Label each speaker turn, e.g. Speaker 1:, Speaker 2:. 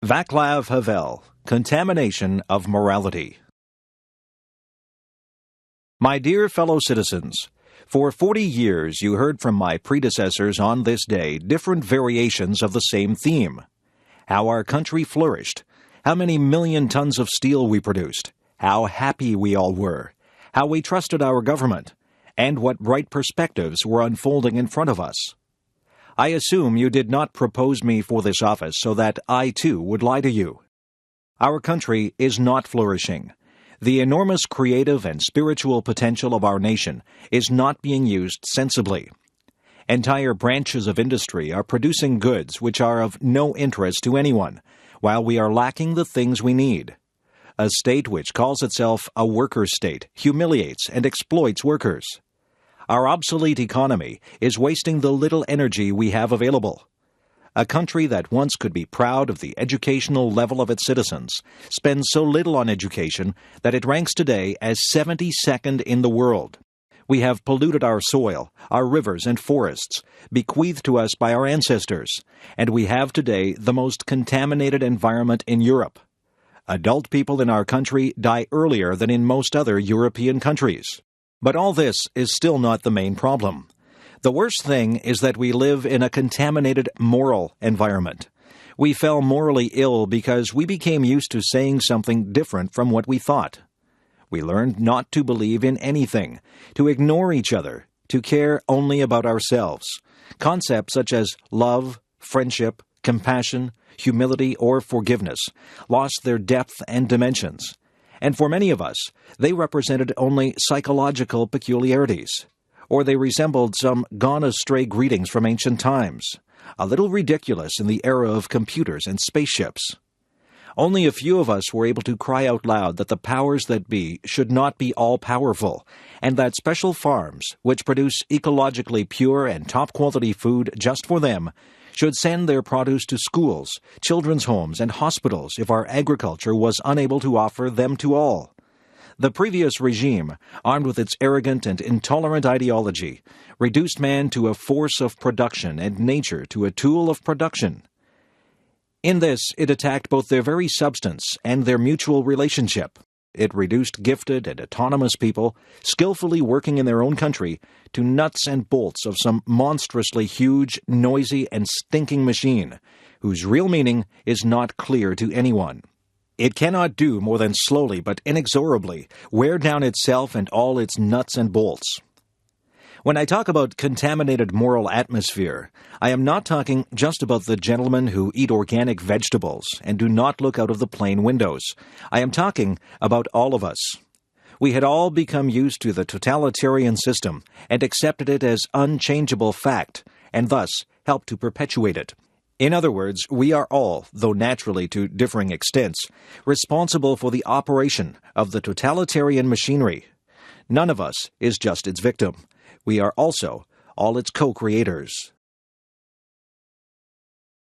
Speaker 1: Vaclav Havel, Contamination of Morality. My dear fellow citizens, for 40 years you heard from my predecessors on this day different variations of the same theme. How our country flourished, how many million tons of steel we produced, how happy we all were, how we trusted our government, and what bright perspectives were unfolding in front of us. I assume you did not propose me for this office so that I, too, would lie to you. Our country is not flourishing. The enormous creative and spiritual potential of our nation is not being used sensibly. Entire branches of industry are producing goods which are of no interest to anyone, while we are lacking the things we need. A state which calls itself a worker state humiliates and exploits workers. Our obsolete economy is wasting the little energy we have available. A country that once could be proud of the educational level of its citizens spends so little on education that it ranks today as 72nd in the world. We have polluted our soil, our rivers and forests, bequeathed to us by our ancestors, and we have today the most contaminated environment in Europe. Adult people in our country die earlier than in most other European countries. But all this is still not the main problem. The worst thing is that we live in a contaminated moral environment. We fell morally ill because we became used to saying something different from what we thought. We learned not to believe in anything, to ignore each other, to care only about ourselves. Concepts such as love, friendship, compassion, humility, or forgiveness lost their depth and dimensions. And for many of us, they represented only psychological peculiarities, or they resembled some gone-astray greetings from ancient times, a little ridiculous in the era of computers and spaceships. Only a few of us were able to cry out loud that the powers that be should not be all-powerful, and that special farms, which produce ecologically pure and top-quality food just for them, should send their produce to schools, children's homes, and hospitals if our agriculture was unable to offer them to all. The previous regime, armed with its arrogant and intolerant ideology, reduced man to a force of production and nature to a tool of production. In this, it attacked both their very substance and their mutual relationship. It reduced gifted and autonomous people, skillfully working in their own country, to nuts and bolts of some monstrously huge, noisy, and stinking machine, whose real meaning is not clear to anyone. It cannot do more than slowly but inexorably wear down itself and all its nuts and bolts. When I talk about contaminated moral atmosphere, I am not talking just about the gentlemen who eat organic vegetables and do not look out of the plane windows. I am talking about all of us. We had all become used to the totalitarian system and accepted it as unchangeable fact, and thus helped to perpetuate it. In other words, we are all, though naturally to differing extents, responsible for the operation of the totalitarian machinery. None of us is just its victim. We are also all its co-creators.